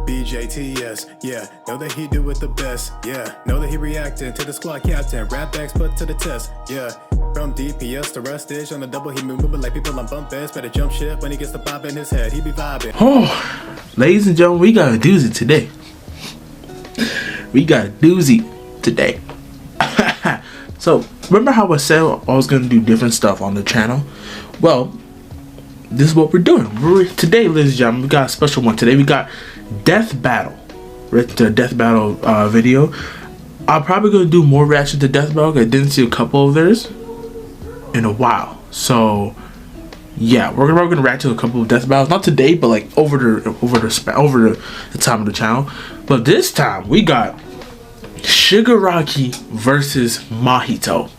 BJTS, yeah, know that he do it the best, yeah, know that he reacting to the squad captain, rap backs put to the test, yeah, from DPS to Rustage on the double, he moving like people on bump beds, better jump ship when he gets the pop in his head, he be vibing. Oh, ladies and gentlemen, we got a doozy today. We got a doozy today. So, remember how I said I was going to do different stuff on the channel? Well, this is what we're doing. Today, ladies and gentlemen, we got a special one. Today we got Death Battle. Right to the Death Battle video. I'm probably going to do more reaction to Death Battle because I didn't see a couple of theirs in a while. So, yeah, we're probably going to react to a couple of Death Battles. Not today, but like over the time of the channel. But this time, we got Shigaraki versus Mahito.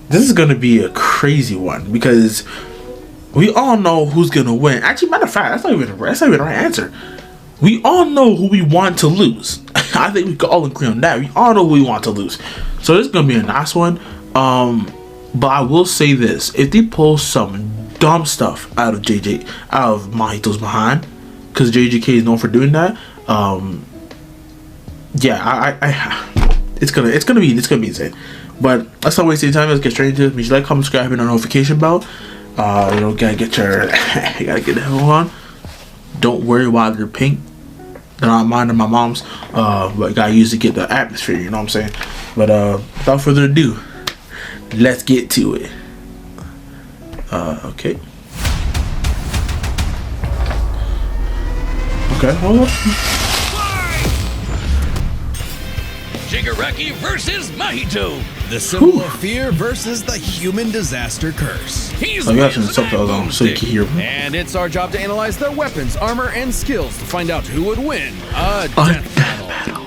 This is going to be a crazy one because we all know who's gonna win. Actually, matter of fact, that's not even the right answer. We all know who we want to lose. I think we can all agree on that. We all know who we want to lose. So this is gonna be a nice one. But I will say this: if they pull some dumb stuff out of Mahito's behind, because JJK is known for doing that. Yeah, it's gonna be insane. But let's not waste any time. Let's get straight into it. Make sure you like, comment, subscribe, and a notification bell. You know, gotta get your, you gotta get the hell on. Don't worry why they're pink. They're not mine, they're my mom's. But gotta use to get the atmosphere, you know what I'm saying? But without further ado, let's get to it. Okay. Okay, hold on. Shigaraki versus Mahito. The symbol of fear versus the human disaster curse. He's subtitles on so you can hear me. And it's our job to analyze their weapons, armor, and skills to find out who would win a death battle.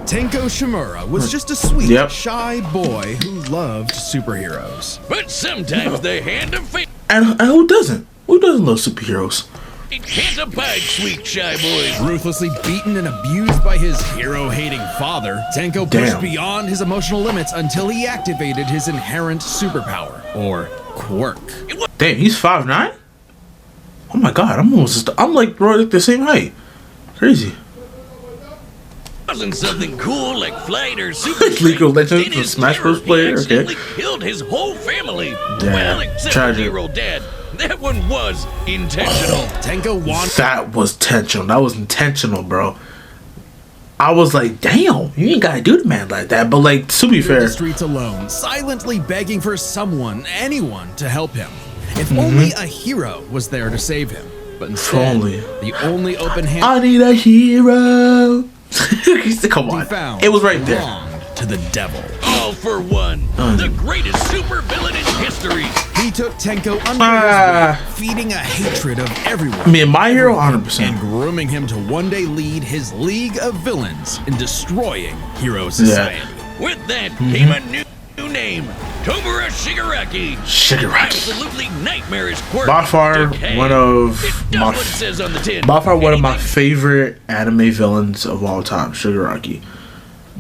Tenko Shimura was just a sweet, shy boy who loved superheroes. But sometimes the hand of fate. And who doesn't? Who doesn't love superheroes? It can't abide sweet shy boys. Ruthlessly beaten and abused by his hero-hating father, Tenko pushed beyond his emotional limits until he activated his inherent superpower, or quirk. Damn, he's 5'9"? Oh my god, I'm like right the same height. Crazy. Wasn't something cool like flight or super League of Legends, the Smash Bros. Player, okay. Killed his whole family. Damn, well, except hero dad. That one was intentional. Tenko won. That was intentional. That was intentional, bro. I was like, damn, you ain't gotta do the man like that. But like, to be fair, the streets alone, silently begging for someone, anyone, to help him. If only a hero was there to save him. But instead, the only open hand. I need a hero. Come on, it was right there. To the devil. All for one. The greatest supervillain in history. He took Tenko under his wing, feeding a hatred of everyone. Me and my hero, 100%. And grooming him to one day lead his league of villains in destroying hero society. With that came a new name. Tomura Shigaraki. Absolutely nightmarish quirk. By far one of my favorite anime villains of all time, Shigaraki.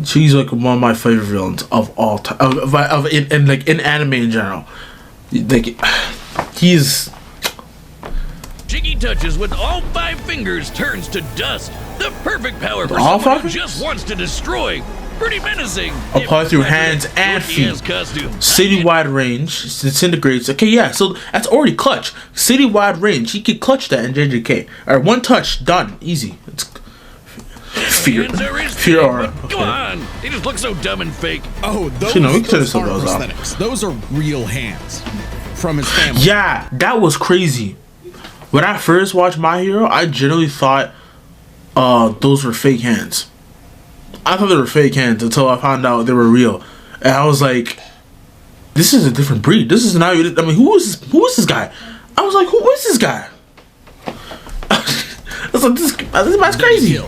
She's like one of my favorite villains of all time, in anime in general. Like, he's. Jiggy touches with all 5 fingers turns to dust. The perfect power for someone who just wants to destroy. Pretty menacing. Apply through hands and feet. Citywide range disintegrates. Okay, yeah, so that's already clutch. Citywide range. He could clutch that in JJK. Alright, one touch, done, easy. It's. Fear. Go on. They just look so dumb and fake. Oh, those aren't prosthetics. Those are real hands from his family. Yeah, that was crazy. When I first watched My Hero, I generally thought those were fake hands. I thought they were fake hands until I found out they were real. And I was like, this is a different breed. This is not. I mean, who is this guy? I was like, who is this guy? I was like, this man's crazy.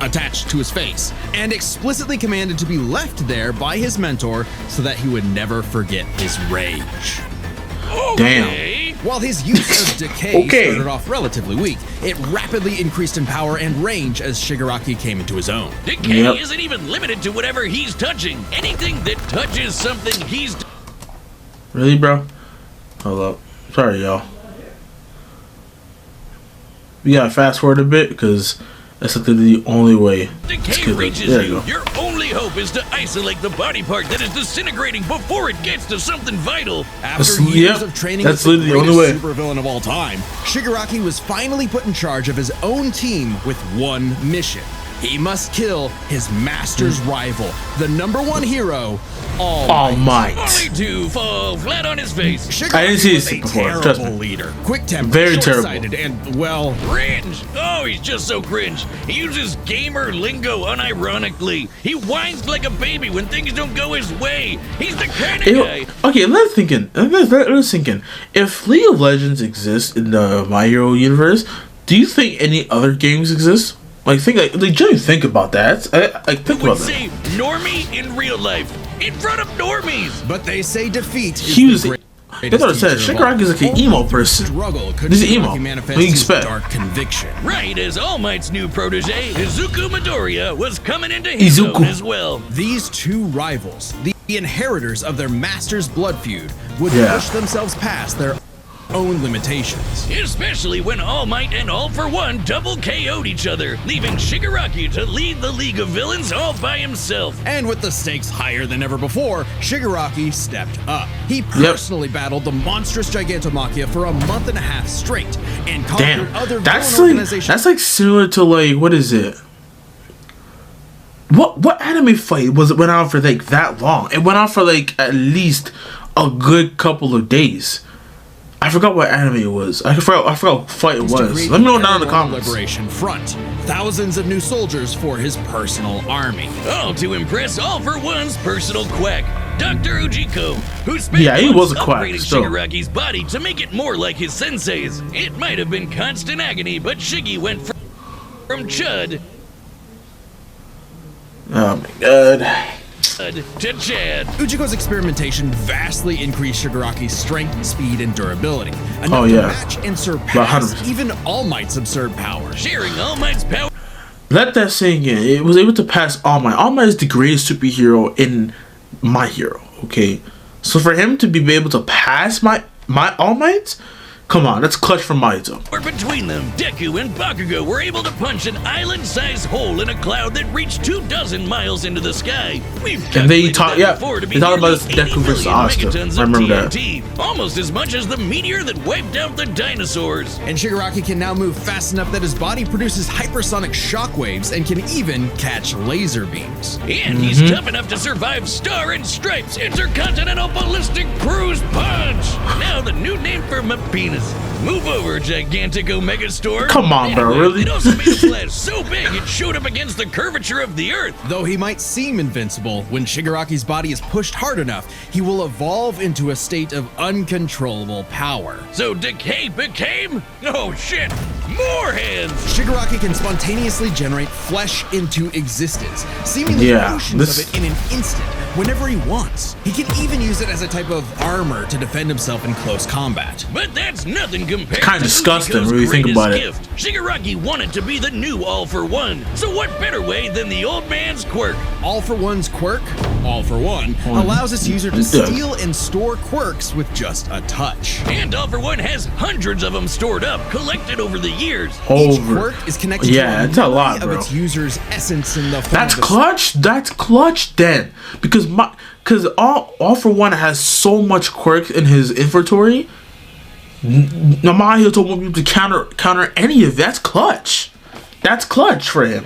Attached to his face and explicitly commanded to be left there by his mentor so that he would never forget his rage. Damn. While his use of decay started off relatively weak, it rapidly increased in power and range as Shigaraki came into his own. Decay isn't even limited to whatever he's touching. Anything that touches something he's... Really, bro? Hold up. Sorry, y'all. We gotta fast forward a bit because that's literally the only way. Decay reaches you. Your only hope is to isolate the body part that is disintegrating before it gets to something vital. After years of training that's with the literally the only way. Supervillain of all time, Shigaraki was finally put in charge of his own team with one mission. He must kill his master's rival, the #1 hero, All Might. Only to fall flat on his face. Shigaraki I didn't see was this a before. Trust terrible me. leader, quick-tempered, Very terrible. short-sighted, and, well... Cringe! Oh, he's just so cringe. He uses gamer lingo unironically. He whines like a baby when things don't go his way. He's the kind of guy... Okay, let's think in. Let's think in. If League of Legends exists in the My Hero universe, do you think any other games exist? Like, generally think about that. Think would about say that. normie in real life, in front of normies. But they say defeat is He was. the They thought it said Shigaraki is like an emo person. He's an emo. What do you expect? Dark conviction. Right as All Might's new protege, Izuku Midoriya, was coming into his own as well. These two rivals, the inheritors of their master's blood feud, would push themselves past their own limitations. Especially when All Might and All For One double KO'd each other, leaving Shigaraki to lead the League of Villains all by himself. And with the stakes higher than ever before, Shigaraki stepped up. He personally battled the monstrous Gigantomachia for a month and a half straight and conquered other villain organizations. That's like similar to like, what is it? What anime fight was it went on for like that long? It went on for like at least a good couple of days. I forgot what anime it was. I forgot what fight it was. Let me know down in the comments. Liberation Front. Thousands of new soldiers for his personal army. All to impress All For One's personal quack, Dr. Ujiko, who spent he was a quack, upgrading still. Shigaraki's body to make it more like his sensei's. It might have been constant agony, but Shiggy went from Chud Oh my god. to Chad. Ujiko's experimentation vastly increased Shigaraki's strength, speed, and durability. Enough to match and surpass 100%. even All Might's absurd power. Sharing All Might's power. Let that sink in. It was able to pass All Might. All Might is the greatest superhero in My Hero. Okay, so for him to be able to pass my All Might, come on, that's clutch from Mahito. Or between them, Deku and Bakugo were able to punch an island-sized hole in a cloud that reached 24 miles into the sky. And they talk, they talked about this Deku versus Asta. I remember TNT, almost as much as the meteor that wiped out the dinosaurs. And Shigaraki can now move fast enough that his body produces hypersonic shockwaves and can even catch laser beams. And he's tough enough to survive Star and Stripes Intercontinental Ballistic Cruise Punch. Now the new name for my penis. Move over, gigantic Omega Store. Come on, bro, really? It also made a flash so big it showed up against the curvature of the Earth. Though he might seem invincible, when Shigaraki's body is pushed hard enough, he will evolve into a state of uncontrollable power. So Decay became, oh shit, more hands. Shigaraki can spontaneously generate flesh into existence, seemingly oceans of it in an instant, whenever he wants. He can even use it as a type of armor to defend himself in close combat. But that's nothing compared kind of to disgusting Ujiko's when you think about gift. Shigaraki wanted to be the new All For One, so what better way than the old man's quirk? All For One's quirk, All For One, allows its user to steal and store quirks with just a touch. And All For One has hundreds of them stored up, collected over the years. Each quirk is connected to it's a lot, of bro. its user's essence in the form That's of clutch. That's clutch then, because all For One has so much quirk in his inventory. Mahito won't be able to counter any of that. That's clutch. That's clutch for him.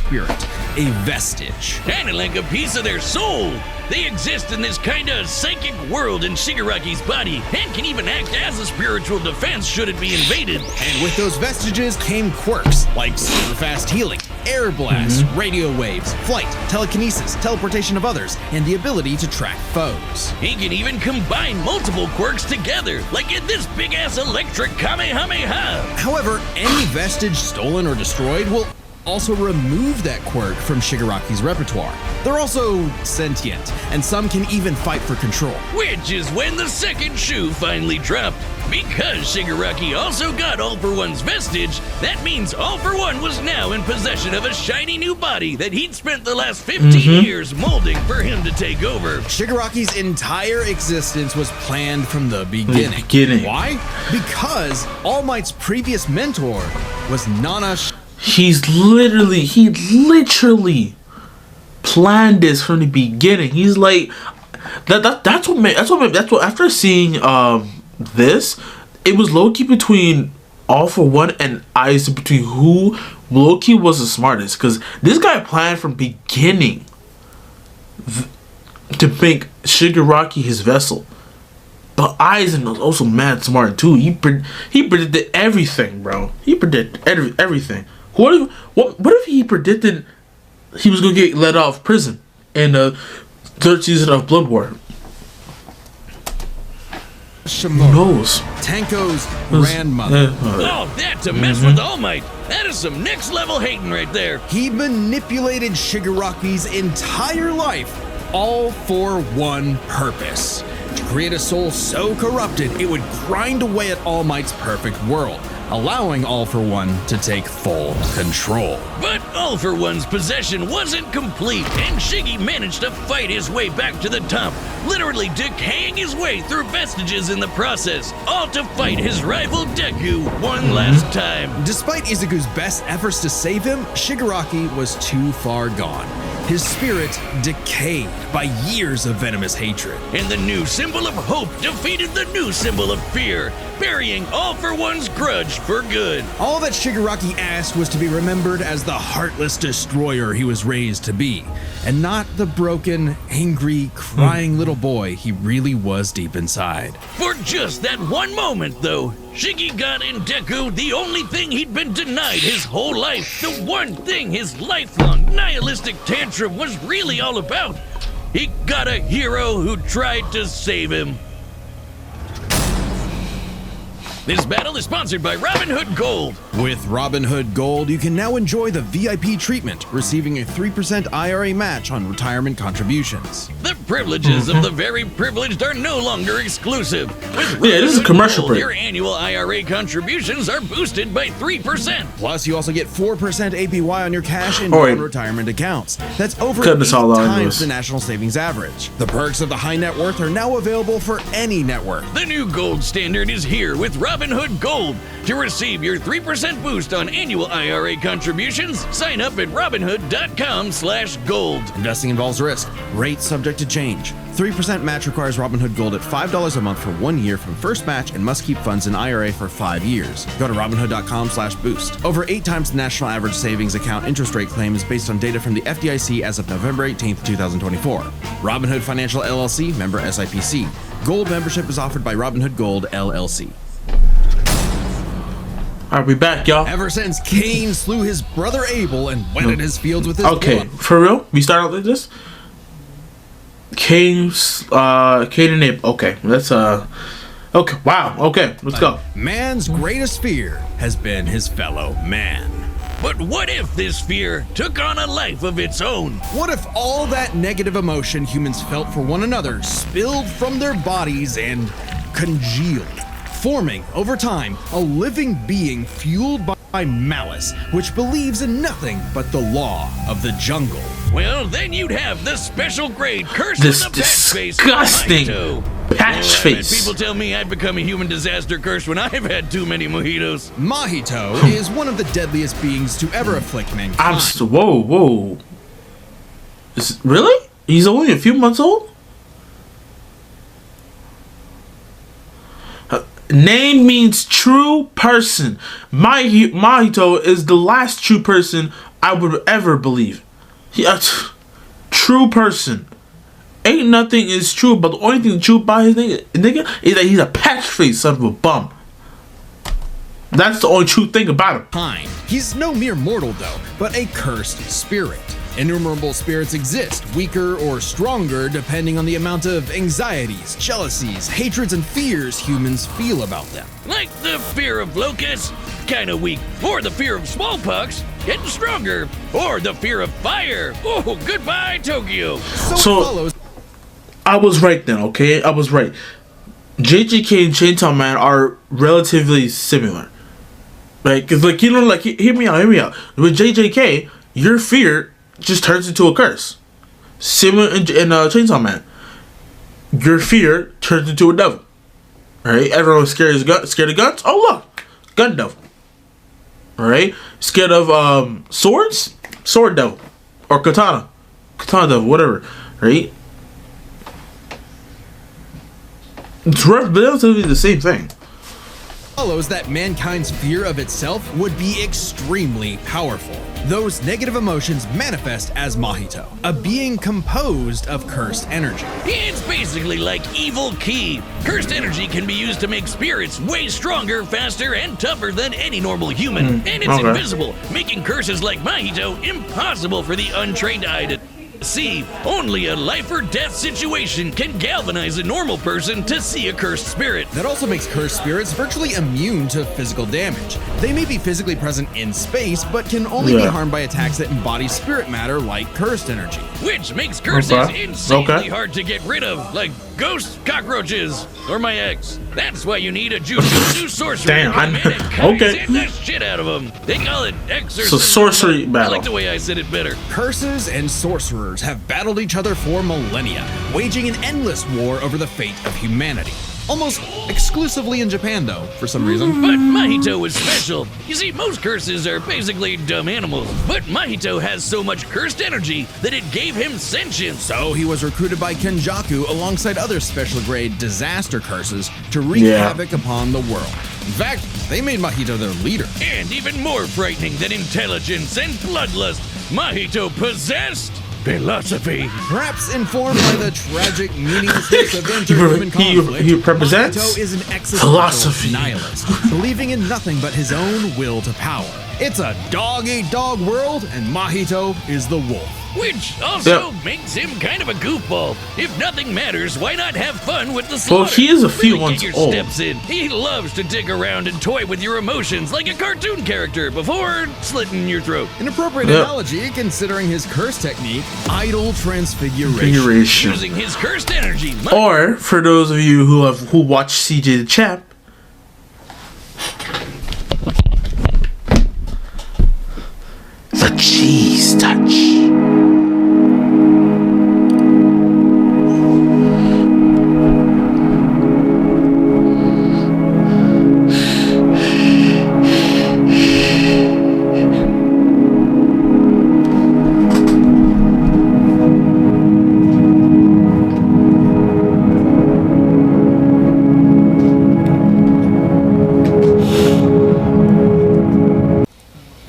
Spirit, a vestige. Kinda like a piece of their soul. They exist in this kinda psychic world in Shigaraki's body, and can even act as a spiritual defense should it be invaded. And with those vestiges came quirks, like super fast healing, air blasts, radio waves, flight, telekinesis, teleportation of others, and the ability to track foes. He can even combine multiple quirks together, like in this big-ass electric Kamehameha. However, any vestige stolen or destroyed will also removed that quirk from Shigaraki's repertoire. They're also sentient, and some can even fight for control. Which is when the second shoe finally dropped. Because Shigaraki also got All For One's vestige, that means All For One was now in possession of a shiny new body that he'd spent the last 15 years molding for him to take over. Shigaraki's entire existence was planned from the beginning. Why? Because All Might's previous mentor was Nana. He literally planned this from the beginning. He's like that's what after seeing this, it was low-key between All For One and Aizen between who low-key was the smartest, because this guy planned from beginning to make Shigaraki his vessel. But Aizen was also mad smart too. He predicted everything, bro. He predicted everything. What if he predicted he was gonna get let out of prison in the third season of Blood War? Shimono, knows? Tenko's grandmother. Oh, that to mess with All Might. That is some next level hating right there. He manipulated Shigaraki's entire life, all for one purpose: to create a soul so corrupted it would grind away at All Might's perfect world, allowing All For One to take full control. But All For One's possession wasn't complete, and Shiggy managed to fight his way back to the top, literally decaying his way through vestiges in the process, all to fight his rival Deku one last time. Despite Izuku's best efforts to save him, Shigaraki was too far gone. His spirit decayed by years of venomous hatred. And the new symbol of hope defeated the new symbol of fear, burying All For One's grudge for good. All that Shigaraki asked was to be remembered as the heartless destroyer he was raised to be, and not the broken, angry, crying little boy he really was deep inside. For just that one moment, though, Shiggy got in Deku the only thing he'd been denied his whole life, the one thing his lifelong nihilistic tantrum was really all about. He got a hero who tried to save him. This battle is sponsored by Robinhood Gold. With Robinhood Gold, you can now enjoy the VIP treatment, receiving a 3% IRA match on retirement contributions. The privileges of the very privileged are no longer exclusive. With this is a commercial break. Your annual IRA contributions are boosted by 3%. Plus, you also get 4% APY on your cash and non-retirement accounts. That's over 8 times the national savings average. The perks of the high net worth are now available for any network. The new gold standard is here with Robinhood Gold. To receive your 3% boost on annual IRA contributions, sign up at Robinhood.com/gold. Investing involves risk. Rates subject to change. 3% match requires Robinhood Gold at $5 a month for 1 year from first match and must keep funds in IRA for 5 years. Go to Robinhood.com/boost. Over 8 times the national average savings account interest rate claim is based on data from the FDIC as of November 18th, 2024. Robinhood Financial LLC, member SIPC. Gold membership is offered by Robinhood Gold LLC. Alright, we back, y'all. Ever since Cain slew his brother Abel and wetted his fields with his blood. For real? We start out like this? Cain and Abel. Okay, let's okay, wow, okay, let's go. Man's greatest fear has been his fellow man. But what if this fear took on a life of its own? What if all that negative emotion humans felt for one another spilled from their bodies and congealed, forming, over time, a living being fueled by malice, which believes in nothing but the law of the jungle? Well, then you'd have the special grade curse this of the patch-face disgusting Mahito. patch face. People tell me I've become a human disaster curse when I've had too many mojitos. Mahito is one of the deadliest beings to ever afflict mankind. Whoa. Really? He's only a few months old? Name means true person. Mahito is the last true person I would ever believe. True person. Ain't nothing is true, but the only thing true about his nigga is that he's a patch face son of a bum. That's the only true thing about him. He's no mere mortal though, but a cursed spirit. Innumerable spirits exist, weaker or stronger depending on the amount of anxieties, jealousies, hatreds, and fears humans feel about them. Like the fear of locusts, kinda weak. Or the fear of smallpox, getting stronger. Or the fear of fire. Oh, goodbye, Tokyo. So it follows. I was right then, okay? I was right. JJK and Chainsaw Man are relatively similar. Like, it's like, you know, like, hear me out. With JJK, your fear just turns into a curse. Similar in Chainsaw Man. Your fear turns into a devil. Right? Everyone's scared of guns. Oh, look. Gun devil. Alright? Scared of swords? Sword devil. Or katana. Katana devil, whatever. Right? It's relatively the same thing. Follows that mankind's fear of itself would be extremely powerful. Those negative emotions manifest as Mahito, a being composed of cursed energy. It's basically like evil ki. Cursed energy can be used to make spirits way stronger, faster, and tougher than any normal human. And it's invisible, making curses like Mahito impossible for the untrained eye to see. Only a life or death situation can galvanize a normal person to see a cursed spirit. That also makes cursed spirits virtually immune to physical damage. They may be physically present in space, but can only be harmed by attacks that embody spirit matter like cursed energy. Which makes curses insanely hard to get rid of, like ghosts, cockroaches, or my ex. That's why you need a Jujutsu sorcerer to come in and Kaisen the shit out of them. They call it exorcism. So sorcery battle. I like the way I said it better. Curses and sorcerers have battled each other for millennia, waging an endless war over the fate of humanity. Almost exclusively in Japan, though, for some reason. But Mahito is special. You see, most curses are basically dumb animals. But Mahito has so much cursed energy that it gave him sentience. So he was recruited by Kenjaku alongside other special grade disaster curses to wreak havoc upon the world. In fact, they made Mahito their leader. And even more frightening than intelligence and bloodlust, Mahito possessed philosophy. Perhaps informed by the tragic meaninglessness of interhuman conflict, he represents Mahito is an philosophy nihilist, believing in nothing but his own will to power. It's a dog-eat-dog world, and Mahito is the wolf. Which also makes him kind of a goofball. If nothing matters, why not have fun with the slaughter? Well, he is a few months get your old. Steps in. He loves to dig around and toy with your emotions like a cartoon character before slitting your throat. An appropriate analogy, considering his curse technique, idle transfiguration. Using his cursed energy. Or, for those of you who watch CJ the Chap, the cheese touch.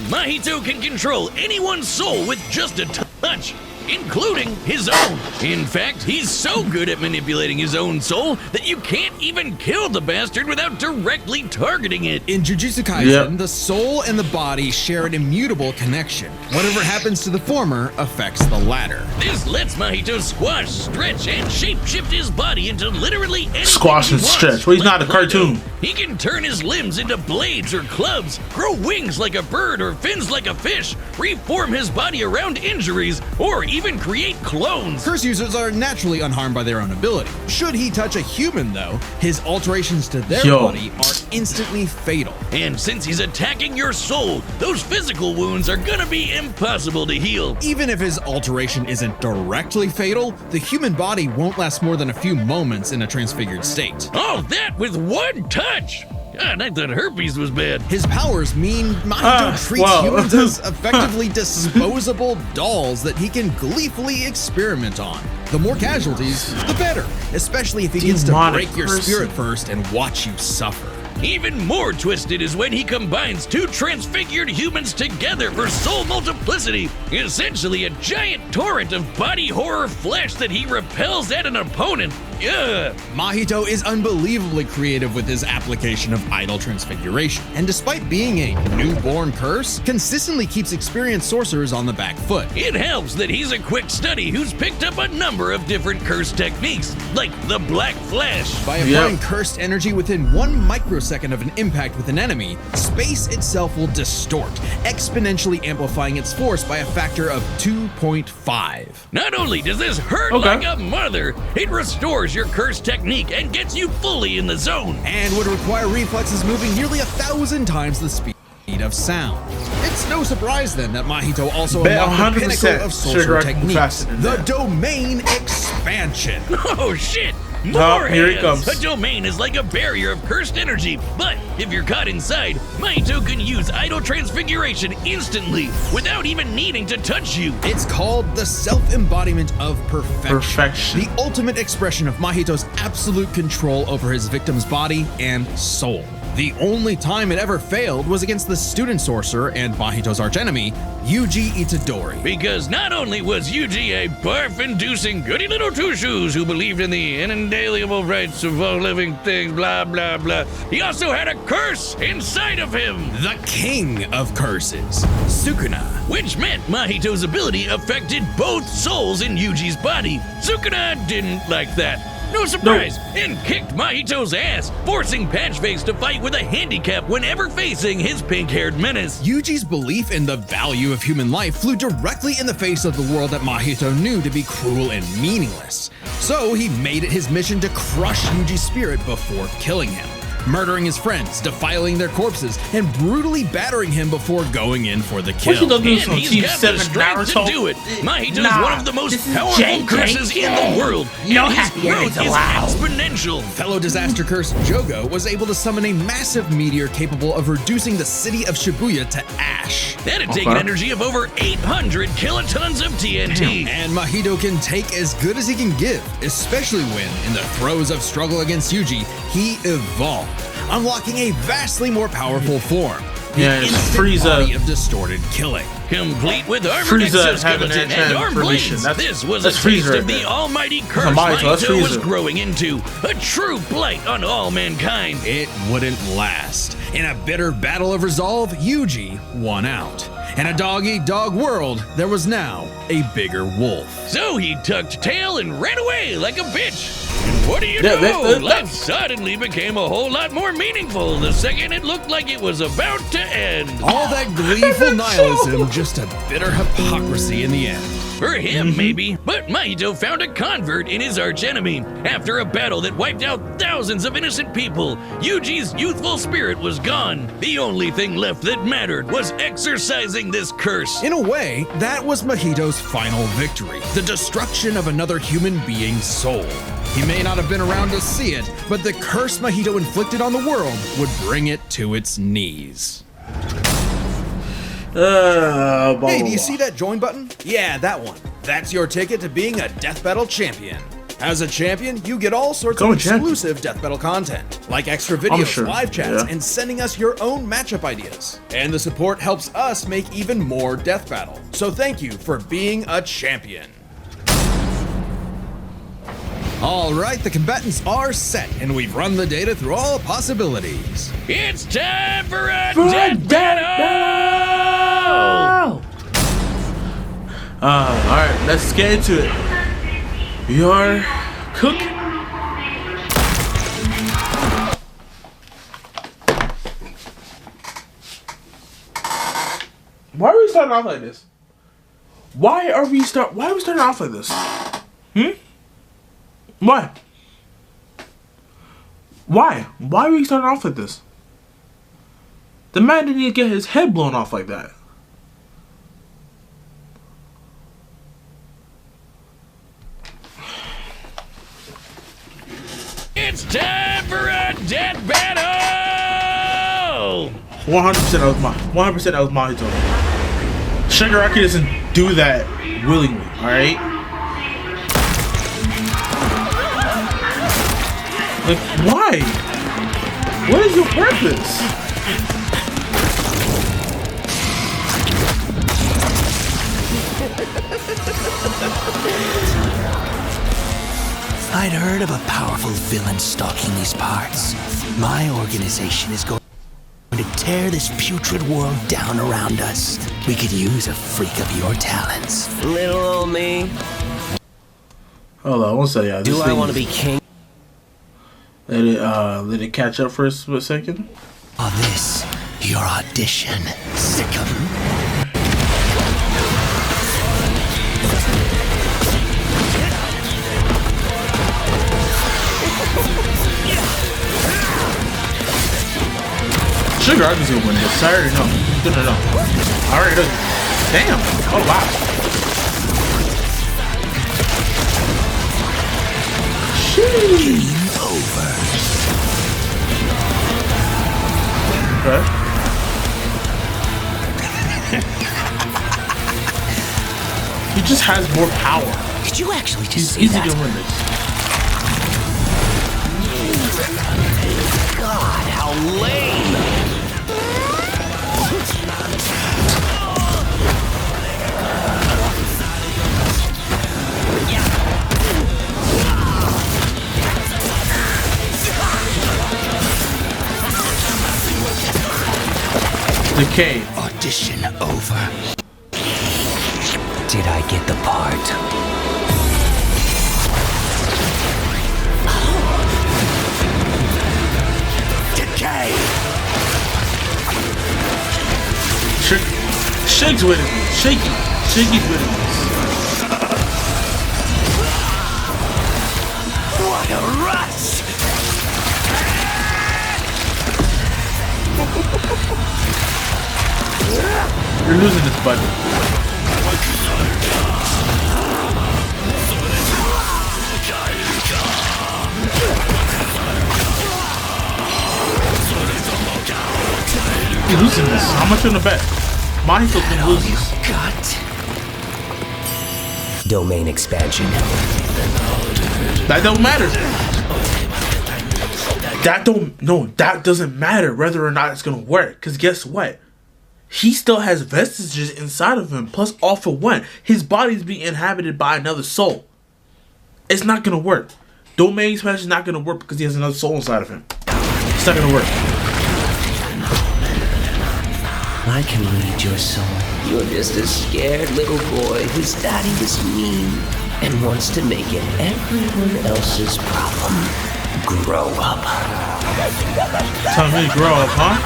Mahito can control anyone's soul with just a touch, including his own. In fact, he's so good at manipulating his own soul that you can't even kill the bastard without directly targeting it. In Jujutsu Kaisen, the soul and the body share an immutable connection. Whatever happens to the former affects the latter. This lets Mahito squash, stretch, and shape-shift his body into literally anything Squash and he wants. stretch. Well, he's Like not a cartoon. He can turn his limbs into blades or clubs, grow wings like a bird or fins like a fish, reform his body around injuries, or even create clones. Curse users are naturally unharmed by their own ability. Should he touch a human, though, his alterations to their body are instantly fatal. And since he's attacking your soul, those physical wounds are gonna be impossible to heal. Even if his alteration isn't directly fatal, the human body won't last more than a few moments in a transfigured state. All that with one touch! God, I thought herpes was bad. His powers mean Mahito treats humans as effectively disposable dolls that he can gleefully experiment on. The more casualties, the better, especially if he gets to break your spirit first and watch you suffer. Even more twisted is when he combines two transfigured humans together for soul multiplicity, essentially a giant torrent of body horror flesh that he repels at an opponent. Yeah. Mahito is unbelievably creative with his application of idol transfiguration, and despite being a newborn curse, consistently keeps experienced sorcerers on the back foot. It helps that he's a quick study who's picked up a number of different curse techniques, like the Black Flash. By applying cursed energy within 1 microsecond of an impact with an enemy, space itself will distort, exponentially amplifying its force by a factor of 2.5. Not only does this hurt like a mother, it restores your curse technique and gets you fully in the zone. And would require reflexes moving nearly 1,000 times the speed of sound. It's no surprise then that Mahito also unlocked the pinnacle of sorcerer techniques, the domain expansion. Oh shit! More here hands. it comes. A domain is like a barrier of cursed energy, but if you're caught inside, Mahito can use idol transfiguration instantly without even needing to touch you. It's called the self-embodiment of perfection. The ultimate expression of Mahito's absolute control over his victim's body and soul. The only time it ever failed was against the student sorcerer and Mahito's archenemy, Yuji Itadori. Because not only was Yuji a barf-inducing goody little two-shoes who believed in the inalienable rights of all living things, blah, blah, blah, he also had a curse inside of him. The king of curses, Sukuna. Which meant Mahito's ability affected both souls in Yuji's body. Sukuna didn't like that. No surprise, and kicked Mahito's ass, forcing Patchface to fight with a handicap whenever facing his pink-haired menace. Yuji's belief in the value of human life flew directly in the face of the world that Mahito knew to be cruel and meaningless. So he made it his mission to crush Yuji's spirit before killing him, murdering his friends, defiling their corpses, and brutally battering him before going in for the kill. And he's got the strength to do it. Mahito's one of the most powerful curses in the world, and his growth is exponential. Fellow disaster curse Jogo was able to summon a massive meteor capable of reducing the city of Shibuya to ash. That'd take an energy of over 800 kilotons of TNT. And Mahito can take as good as he can give, especially when, in the throes of struggle against Yuji, he evolved, unlocking a vastly more powerful form. The instant body of distorted killing. Complete with armored exoskeleton and arm blades. This was a taste of the almighty curse Mahito was growing into. A true blight on all mankind. It wouldn't last. In a bitter battle of resolve, Yuji won out. In a dog-eat-dog world, there was now a bigger wolf. So he tucked tail and ran away like a bitch. And what do you know? Life suddenly became a whole lot more meaningful the second it looked like it was about to end. All that gleeful nihilism, just a bitter hypocrisy in the end. For him, maybe, but Mahito found a convert in his archenemy. After a battle that wiped out thousands of innocent people, Yuji's youthful spirit was gone. The only thing left that mattered was exorcising this curse. In a way, that was Mahito's final victory, the destruction of another human being's soul. He may not have been around to see it, but the curse Mahito inflicted on the world would bring it to its knees. Hey, do you see that join button? Yeah, that one. That's your ticket to being a Death Battle champion. As a champion, you get all sorts of exclusive Death Battle content, like extra videos, live chats, and sending us your own matchup ideas. And the support helps us make even more Death Battle. So thank you for being a champion. All right, the combatants are set, and we've run the data through all possibilities. It's time for a Death Battle! Alright, let's get into it. Your cook. Why are we starting off like this? Why are we starting off like this? Why? Why are we starting off like this? The man didn't even get his head blown off like that. It's time for a Death Battle! 100% that was Mahito. Shigaraki doesn't do that willingly, alright? Like, why? What is your purpose? I'd heard of a powerful villain stalking these parts. My organization is going to tear this putrid world down around us. We could use a freak of your talents. Little old me. Hold on, one second. Do I want to be king? Let it catch up for a split second. Oh, this, your audition, Sickum. Shigaraki's gonna win this. I already know. No. I already know. Damn. Oh, wow. Game over. Okay. He just has more power. Did you actually just He's see easy that? to win this. God, how lame! Decay. Audition over. Did I get the part? Decay! Shake's winning this. Shaky's winning this. What a rush! You're losing this, buddy. You're losing this. How much on the bet? Mahito can lose this. Cut. Domain expansion. That don't matter. That doesn't matter whether or not it's gonna work. Cause guess what? He still has vestiges inside of him. Plus, all for one, his body's being inhabited by another soul. It's not gonna work. Domain expansion is not gonna work because he has another soul inside of him. It's not gonna work. I can read your soul. You're just a scared little boy whose daddy was mean And wants to make it everyone else's problem. Grow up. Tell me to grow up, huh?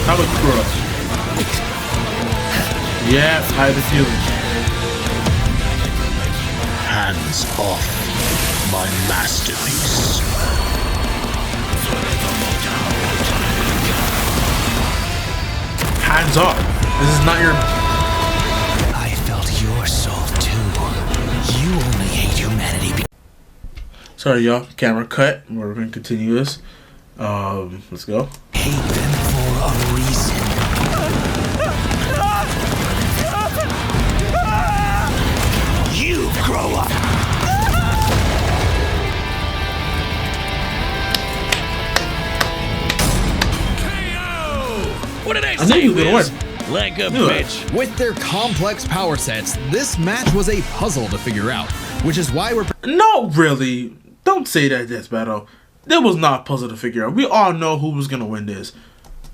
How about you grow up? Yeah, I have a feeling. Hands off my masterpiece. Hands off. This is not your... I felt your soul too. You only hate humanity. Sorry, y'all. Camera cut. We're going to continue this. Let's go. Hate them for a reason. You grow up. What did I I say, knew you were gonna Wiz? win. Like a Knew it. bitch. With their complex power sets, this match was a puzzle to figure out, which is why we're No, really. Don't say that, Death Battle. That was not a puzzle to figure out. We all know who was going to win this.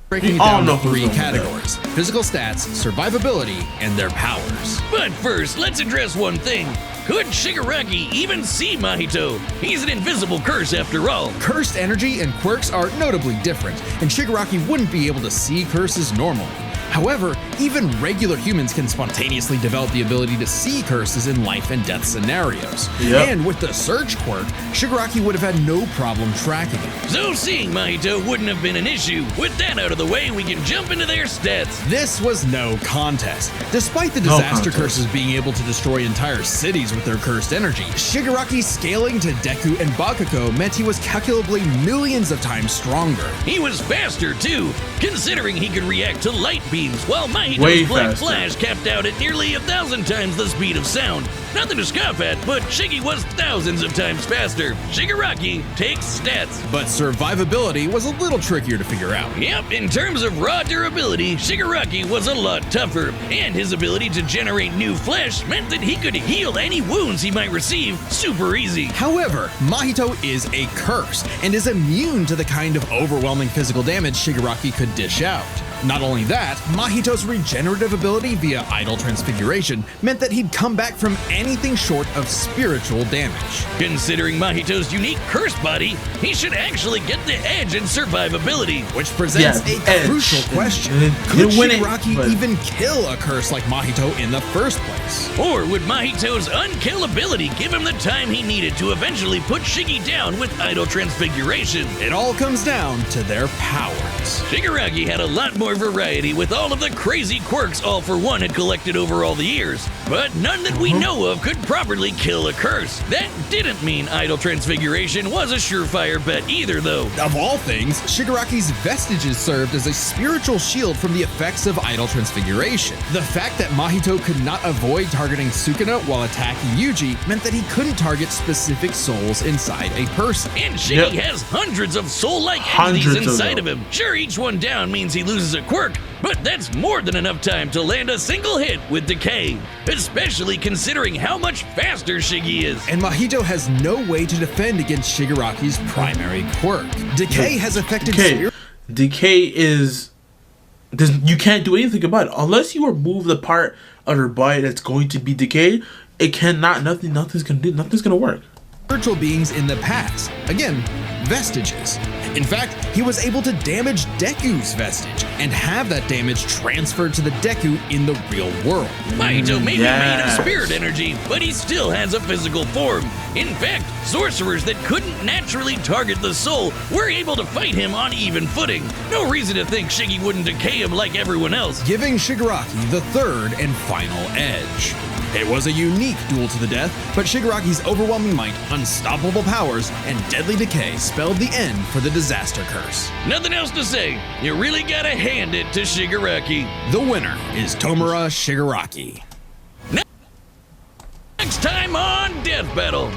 breaking it all down know to who's three gonna win. categories: physical stats, survivability, and their powers. But first, let's address one thing. Could Shigaraki even see Mahito? He's an invisible curse after all. Cursed energy and quirks are notably different, and Shigaraki wouldn't be able to see curses normally. However, even regular humans can spontaneously develop the ability to see curses in life and death scenarios. Yep. And with the search quirk, Shigaraki would have had no problem tracking it. So seeing Mahito wouldn't have been an issue. With that out of the way, we can jump into their stats. This was no contest. Despite the No disaster contest. curses being able to destroy entire cities with their cursed energy, Shigaraki scaling to Deku and Bakugo meant he was calculably millions of times stronger. He was faster too, considering he could react to light beams beams, while Mahito's Black Flash capped out at nearly 1,000 times the speed of sound. Nothing to scoff at, but Shiggy was thousands of times faster. Shigaraki takes stats. But survivability was a little trickier to figure out. Yep, in terms of raw durability, Shigaraki was a lot tougher, and his ability to generate new flesh meant that he could heal any wounds he might receive super easy. However, Mahito is a curse and is immune to the kind of overwhelming physical damage Shigaraki could dish out. Not only that, Mahito's regenerative ability via idle transfiguration meant that he'd come back from anything short of spiritual damage. Considering Mahito's unique curse body, he should actually get the edge in survivability. Which presents a crucial question. Could Shigaraki even kill a curse like Mahito in the first place? Or would Mahito's unkillability give him the time he needed to eventually put Shiggy down with idle transfiguration? It all comes down to their powers. Shigaraki had a lot more variety with all of the crazy quirks All For One had collected over all the years, but none that we know of could properly kill a curse. That didn't mean idle transfiguration was a surefire bet either, though. Of all things, Shigaraki's vestiges served as a spiritual shield from the effects of idle transfiguration. The fact that Mahito could not avoid targeting Sukuna while attacking Yuji meant that he couldn't target specific souls inside a person. And Shiggy has hundreds of soul-like entities inside of him. Sure, each one down means he loses a quirk, but that's more than enough time to land a single hit with Decay, especially considering how much faster Shiggy is. And Mahito has no way to defend against Shigaraki's primary quirk. Decay has affected Decay is... you can't do anything about it. Unless you remove the part of your body that's going to be decayed, it cannot, nothing's gonna work. Spiritual beings in the past. Again, vestiges. In fact, he was able to damage Deku's vestige and have that damage transferred to the Deku in the real world. Mahito may be made of spirit energy, but he still has a physical form. In fact, sorcerers that couldn't naturally target the soul were able to fight him on even footing. No reason to think Shiggy wouldn't decay him like everyone else, giving Shigaraki the third and final edge. It was a unique duel to the death, but Shigaraki's overwhelming might, unstoppable powers, and deadly decay spelled the end for the disaster curse. Nothing else to say. You really gotta hand it to Shigaraki. The winner is Tomura Shigaraki. Next time on Death Battle.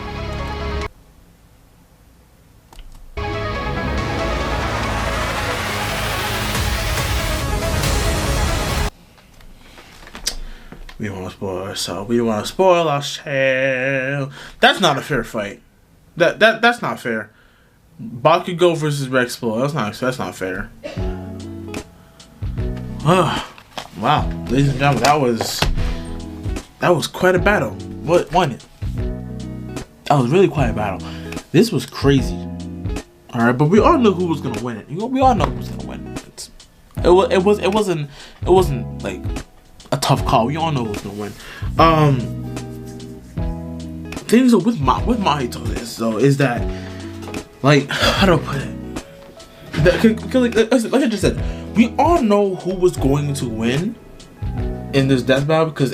We don't want to spoil ourselves. We don't want to spoil ourselves. That's not a fair fight. That's not fair. Bakugo versus Rexplo. That's not fair. Wow, ladies and gentlemen, that was quite a battle. What won it? That was really quite a battle. This was crazy. All right, but we all know who was gonna win it. We all know who was gonna win it. It wasn't like a tough call. We all know who's gonna win. Things with Mahito is that, like, how do I put it? Like I just said, we all know who was going to win in this death battle because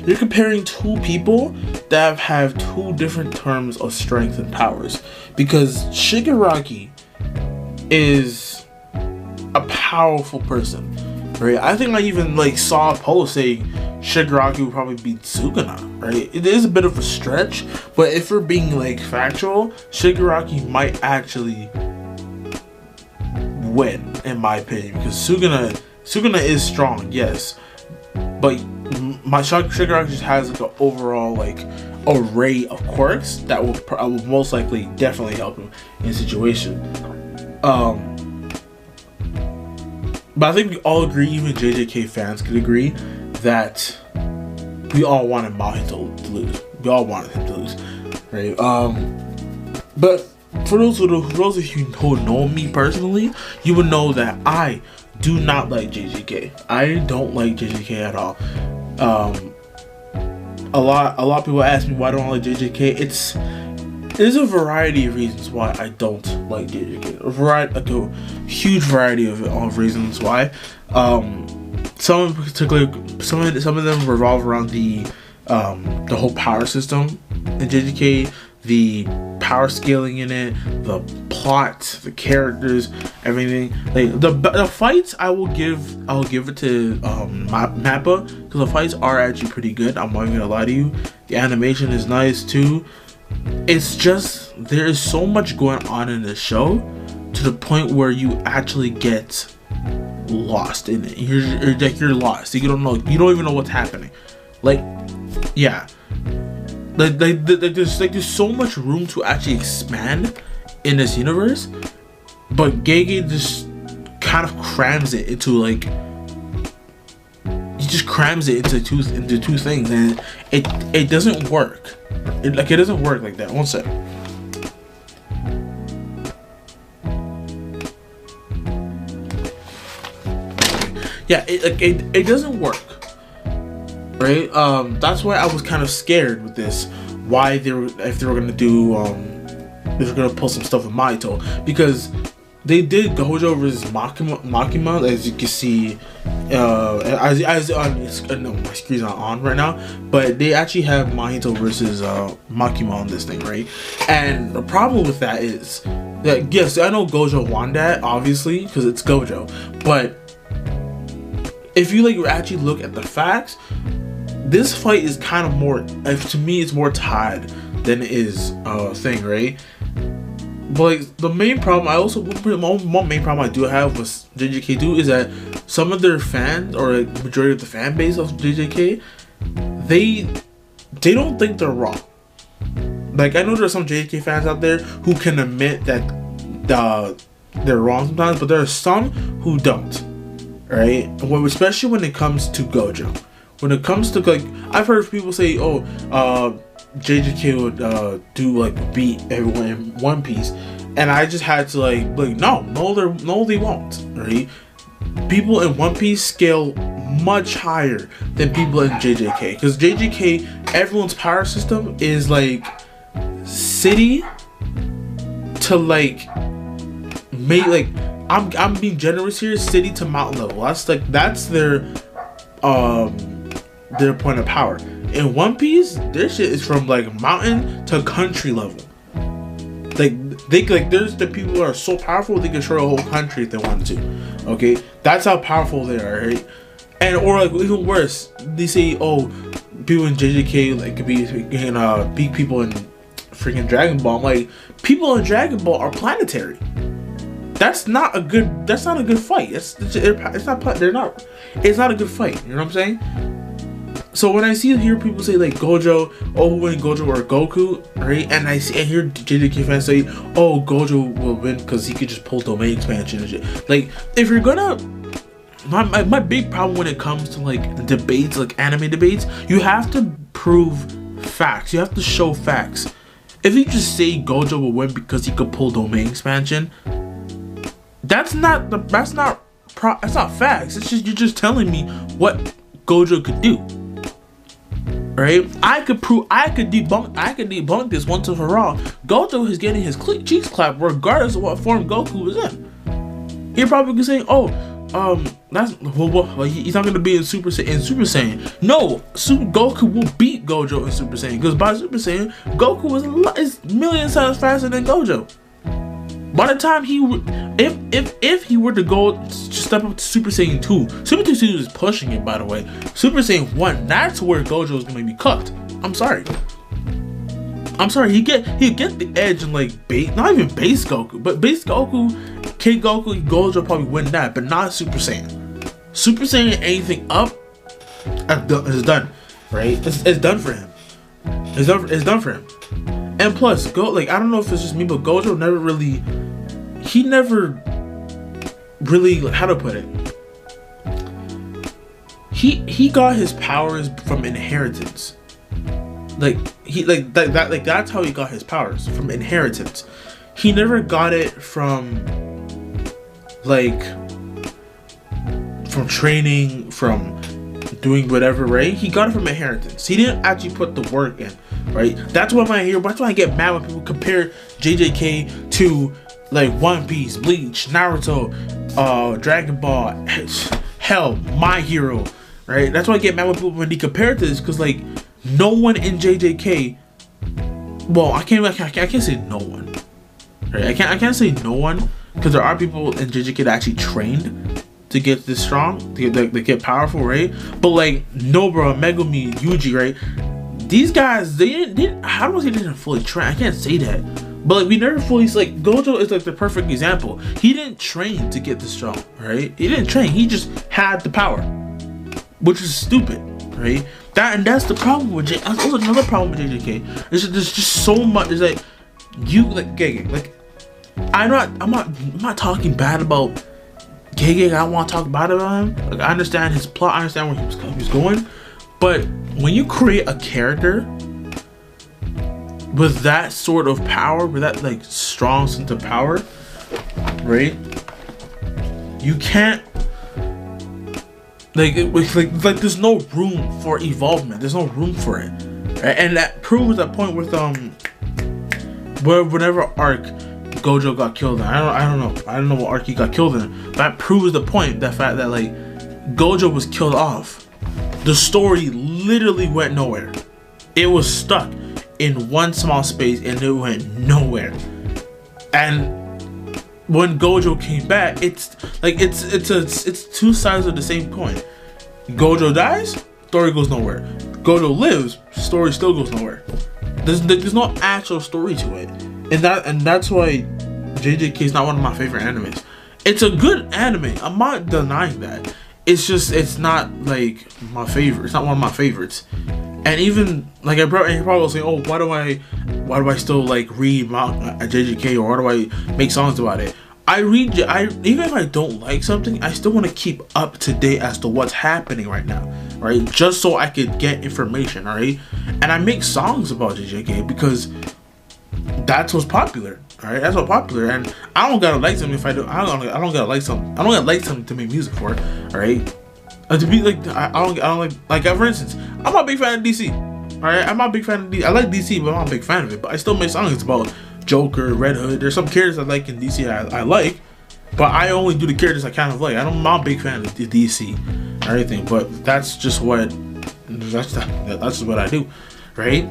you're comparing two people that have two different terms of strength and powers. Because Shigaraki is a powerful person. Right, I think I even saw a post saying Shigaraki would probably beat Sukuna. Right, it is a bit of a stretch, but if we're being factual, Shigaraki might actually win, in my opinion, because Sukuna is strong, yes, but my Shigaraki just has an overall array of quirks that will most likely definitely help him in a situation. But I think we all agree, even JJK fans could agree, that we all wanted Mahito to lose. We all wanted him to lose, right? But for those of you who know me personally, you would know that I do not like JJK. I don't like JJK at all. A lot of people ask me why I don't like JJK. There's a variety of reasons why I don't like JJK. A huge variety of reasons why. Some in particular, some of them revolve around the whole power system in JJK. the power scaling in it, the plot, the characters, everything. Like the fights, I will give it to Mappa, because the fights are actually pretty good. I'm not even gonna lie to you. The animation is nice too. It's just there is so much going on in this show to the point where you actually get lost in it. You're lost. You don't even know what's happening. Like, yeah. There's so much room to actually expand in this universe, but Gege just kind of crams it into like, he just crams it into two things, and it doesn't work. It doesn't work like that. One sec. Yeah, it doesn't work. Right? That's why I was kind of scared with this. Why if they were gonna do if they're gonna pull some stuff with Mahito, because they did Gojo versus Makima, as you can see. As on no, my screen's not on right now, but they actually have Mahito versus Makima on this thing, right? And the problem with that is that, yes, I know Gojo won that, obviously, because it's Gojo, but if you actually look at the facts, this fight is kind of more, to me, it's more tied than it is thing, right? But the main problem, one main problem I do have with JJK2 is that some of their fans, or majority of the fan base of JJK, they don't think they're wrong. Like, I know there are some JJK fans out there who can admit that they're wrong sometimes, but there are some who don't, right? Well, especially when it comes to Gojo. When it comes to, like, I've heard people say, oh, JJK would beat everyone in One Piece, and I just had to no, they won't, right? People in One Piece scale much higher than people in JJK, because JJK, everyone's power system is like city to I'm being generous here, city to mountain level. That's their point of power. In One Piece, their shit is from mountain to country level. There's the people who are so powerful they can destroy a whole country if they want to. Okay, that's how powerful they are, right? And even worse, they say, oh, people in JJK could beat people in freaking Dragon Ball. I'm like, people in Dragon Ball are planetary. That's not a good fight. It's not a good fight. You know what I'm saying? So when I hear people say Gojo, oh, who win, Gojo or Goku, right? And I hear JJK fans say, oh, Gojo will win because he could just pull domain expansion and shit. If you're gonna, my big problem when it comes to the debates, anime debates, you have to prove facts. You have to show facts. If you just say Gojo will win because he could pull domain expansion, that's not facts. It's just, you're just telling me what Gojo could do. Right? I could debunk this once and for all. Gojo is getting his cheeks clapped regardless of what form Goku is in. He probably could say, "Oh, he's not gonna be in Super Saiyan." No, Goku will beat Gojo in Super Saiyan, because by Super Saiyan, Goku is million times faster than Gojo. By the time if he were to step up to Super Saiyan 2, Super Saiyan 2 is pushing it, by the way. Super Saiyan 1, that's where Gojo is gonna be cooked. I'm sorry. He get the edge in not even base Goku, but base Goku, Kid Goku, Gojo probably win that, but not Super Saiyan. Super Saiyan, anything up is done, right? It's done for him. It's done for him. And plus, I don't know if it's just me, but Gojo never really, how to put it? He got his powers from inheritance. That's how he got his powers, from inheritance. He never got it from training, from doing whatever, right? He got it from inheritance. He didn't actually put the work in, right? That's why I get mad when people compare JJK to One Piece, Bleach, Naruto, Dragon Ball, hell, My Hero, right? That's why I get mad when they compare to this, because no one in JJK well, I can't say no one. Right? I can't say no one because there are people in JJK that actually trained to get this strong, to get powerful, right? But like Nobara, Megumi, Yuji, right? These guys, they didn't. I don't say they didn't fully train. I can't say that, but like we never fully. Like Gojo is like the perfect example. He didn't train to get this strong, right? He didn't train. He just had the power, which is stupid, right? That's the problem with JJK. That's also another problem with JJK. There's just so much. Is like you like Gege. Like I'm not talking bad about Gege. I don't want to talk bad about him. Like I understand his plot. I understand where he was going, but when you create a character with that sort of power, with that like strong sense of power, right? You can't like there's no room for evolvement. There's no room for it, right? And that proves that point with whenever arc Gojo got killed in. I don't know what arc he got killed in. That proves the point. The fact that like Gojo was killed off. The story literally went nowhere. It was stuck in one small space and it went nowhere. And when Gojo came back, it's two sides of the same coin. Gojo dies, story goes nowhere. Gojo lives, story still goes nowhere. There's no actual story to it. And that's why JJK is not one of my favorite animes. It's a good anime. I'm not denying that. It's not like my favorite. It's not one of my favorites. And even like you're probably will say, oh, why do I still like read JJK, or why do I make songs about it? Even if I don't like something, I still want to keep up to date as to what's happening right now, right? Just so I could get information, right? And I make songs about JJK because that's what's popular. All right, that's what's popular, and I don't gotta like something if I do. I don't gotta like something. I don't gotta like something to make music for it. All right, to be like, I don't like for instance, I'm not a big fan of DC. All right, I'm not a big fan of DC. I like DC, but I'm not a big fan of it. But I still make songs about Joker, Red Hood. There's some characters I like in DC I like, but I only do the characters I kind of like. I'm not a big fan of the DC or anything, but that's just what what I do, right?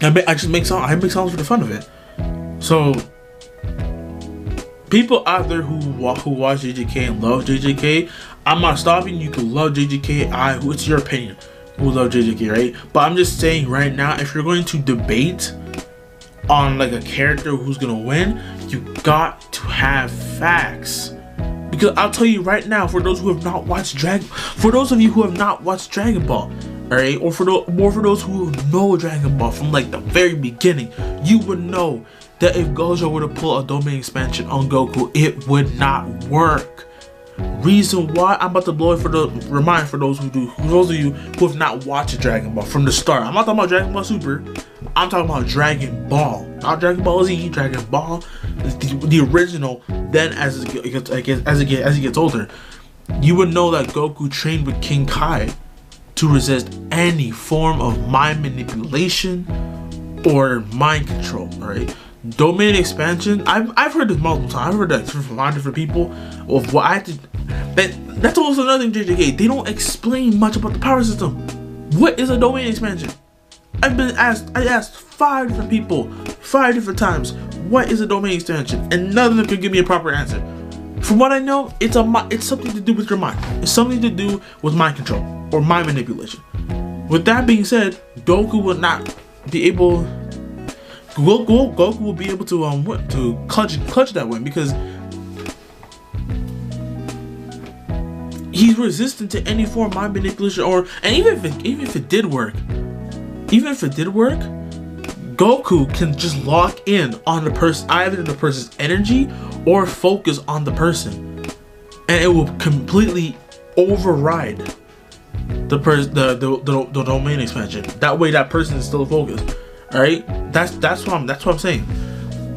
I just make songs. I make songs for the fun of it. So, people out there who watch JJK and love JJK, I'm not stopping. You can love JJK. It's your opinion who love JJK, right? But I'm just saying right now, if you're going to debate on like a character who's gonna win, you got to have facts. Because I'll tell you right now, for those who have not watched for those of you who have not watched Dragon Ball, alright, or for those who know Dragon Ball from like the very beginning, you would know that if Gojo were to pull a domain expansion on Goku, it would not work. Reason why, I'm about to blow it for those of you who have not watched Dragon Ball from the start. I'm not talking about Dragon Ball Super. I'm talking about Dragon Ball, not Dragon Ball Z. Dragon Ball, the original. Then as he gets older, you would know that Goku trained with King Kai to resist any form of mind manipulation or mind control. Right? Domain expansion. I've heard this multiple times. I've heard that from a lot of different people. Of what I have to. That's also another thing. JJK. They don't explain much about the power system. What is a domain expansion? I asked 5 different people, 5 different times. What is a domain expansion? And none of them could give me a proper answer. From what I know, it's something to do with your mind. It's something to do with mind control or mind manipulation. With that being said, Goku will not be able. Goku will be able to clutch that win because he's resistant to any form of mind manipulation and even if it did work, Goku can just lock in on the person, either the person's energy or focus on the person, and it will completely override the domain expansion. That way, that person is still focused. All right, that's what I'm saying.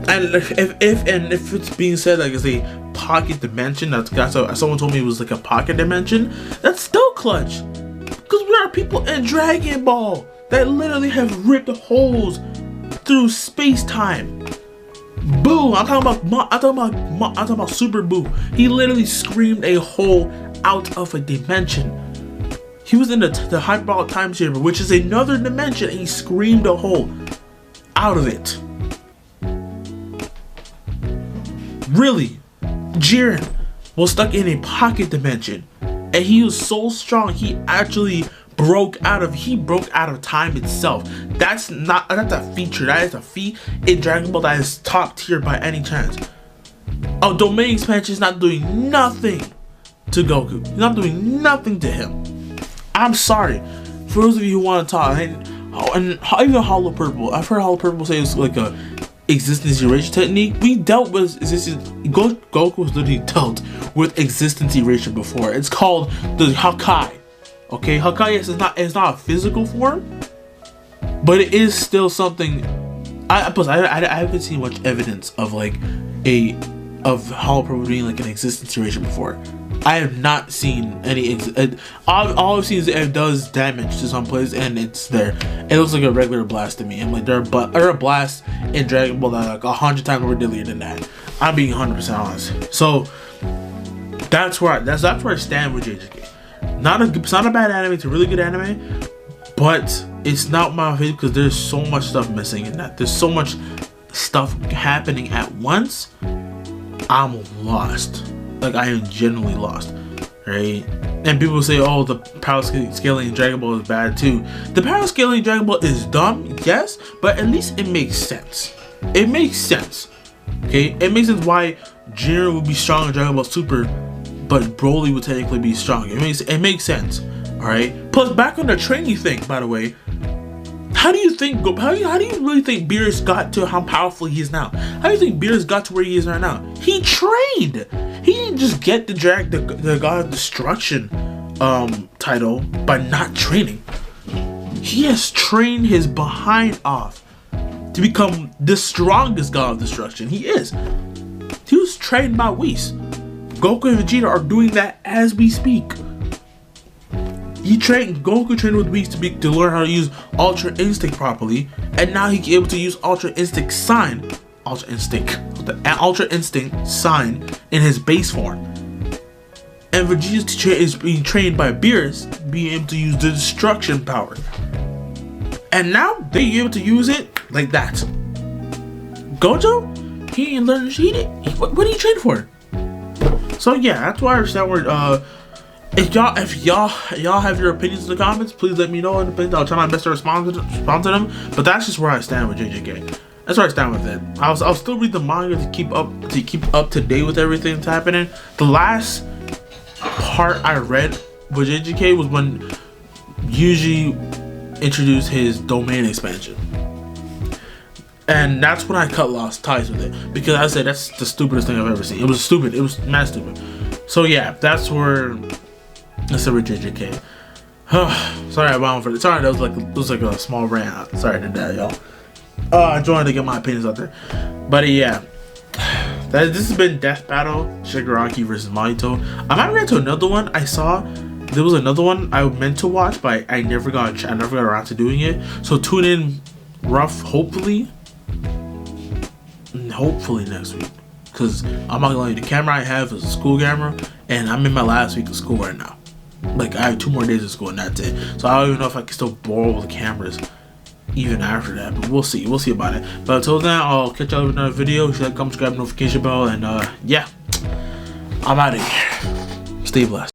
And if it's being said like it's a pocket dimension, someone told me it was like a pocket dimension, that's still clutch. Because there are people in Dragon Ball that literally have ripped holes through space-time. Boo! I'm talking about Super Boo. He literally screamed a hole out of a dimension. He was in the hyperbolic time chamber, which is another dimension, and he screamed a hole. out of it. Really, Jiren was stuck in a pocket dimension, and he was so strong he actually broke out of time itself. That's a feature. That is a feat in Dragon Ball that is top tier by any chance. A domain expansion is not doing nothing to Goku. It's not doing nothing to him. I'm sorry. For those of you who want to talk, and even Hollow Purple, I've heard Hollow Purple say it's like a existence erasure technique. We dealt with existence. Goku was literally dealt with existence erasure before. It's called the Hakai. Okay, Hakai, yes, it's not a physical form, but it is still something. I haven't seen much evidence of like of Hollow Purple being like an existence erasure before. I have not seen any. All I've seen is it does damage to some place, and it's there. It looks like a regular blast to me. I'm like, there are blasts in Dragon Ball that are like 100 times more deadlier than that. I'm being 100% honest. So that's where I stand with JJK. It's not a bad anime. It's a really good anime, but it's not my favorite because there's so much stuff missing in that. There's so much stuff happening at once. I'm lost. Like, I am genuinely lost, right? And people say, oh, the power scaling in Dragon Ball is bad too. The power scaling in Dragon Ball is dumb, yes, but at least it makes sense. It makes sense, okay? It makes sense why Jiren would be strong in Dragon Ball Super, but Broly would technically be strong. It makes sense, all right? Plus, back on the training thing, by the way, how do you really think Beerus got to how powerful he is now? How do you think Beerus got to where he is right now? He trained. He didn't just get the God of Destruction title by not training. He has trained his behind off to become the strongest God of Destruction. He is. He was trained by Whis. Goku and Vegeta are doing that as we speak. Goku trained with Whis to learn how to use Ultra Instinct properly, and now he's able to use Ultra Instinct Sign in his base form. And Vegeta is being trained by Beerus, being able to use the destruction power. And now they're able to use it like that. Gojo, he ain't learned shit. What are you training for? So yeah, that's why I understand where if y'all have your opinions in the comments, please let me know in the opinions. I'll try my best to respond to them. But that's just where I stand with JJK. That's where I stand with it. I'll still read the manga to keep up to date with everything that's happening. The last part I read with JJK was when Yuji introduced his domain expansion. And that's when I lost ties with it. Because I said that's the stupidest thing I've ever seen. It was stupid. It was mad stupid. So yeah, that's where let's with JJK. Sorry about it. Sorry, that was like a small rant. Sorry to that, y'all. I just wanted to get my opinions out there. But yeah, this has been Death Battle Shigaraki versus Mahito. I might get to another one. I saw there was another one I meant to watch, but I never got around to doing it. So tune in, hopefully next week. Because I'm not gonna lie, the camera I have is a school camera, and I'm in my last week of school right now. Like, I have 2 more days of school and that's it. So I don't even know if I can still borrow the cameras even after that, but we'll see about it. But until then, I'll catch y'all with another video. If you like, comment, subscribe, notification bell, and yeah, I'm out of here. Stay blessed.